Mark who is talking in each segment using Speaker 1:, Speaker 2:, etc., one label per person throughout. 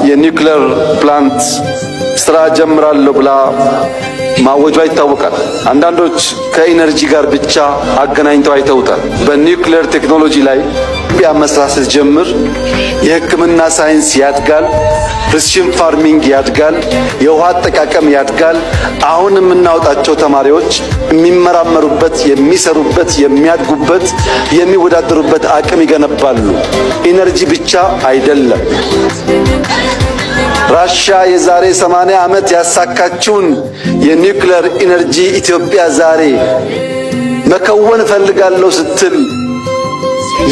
Speaker 1: የኒውክሌር ፕላንት ስራ ጀምራለሁ ብላ ማወጇ ይታወቃል። አንዳንዶች ከኢነርጂ ጋር ብቻ አገናኝተው አይተውታል። በኒውክሌር ቴክኖሎጂ ላይ ኢትዮጵያ መስራት ስትጀምር የሕክምና ሳይንስ ያድጋል፣ ፕሪሲሽን ፋርሚንግ ያድጋል፣ የውሃ አጠቃቀም ያድጋል። አሁን የምናወጣቸው ተማሪዎች የሚመራመሩበት፣ የሚሰሩበት፣ የሚያድጉበት፣ የሚወዳደሩበት አቅም ይገነባሉ። ኢነርጂ ብቻ አይደለም። ራሻ የዛሬ 80 ዓመት ያሳካችውን የኒውክሌር ኢነርጂ ኢትዮጵያ ዛሬ መከወን ፈልጋለሁ ስትል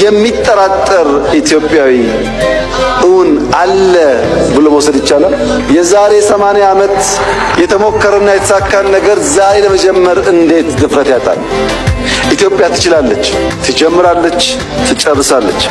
Speaker 1: የሚጠራጠር ኢትዮጵያዊ እውን አለ ብሎ መውሰድ ይቻላል? የዛሬ 80 ዓመት የተሞከረና የተሳካን ነገር ዛሬ ለመጀመር እንዴት ድፍረት ያጣል? ኢትዮጵያ ትችላለች፣ ትጀምራለች፣ ትጨርሳለች።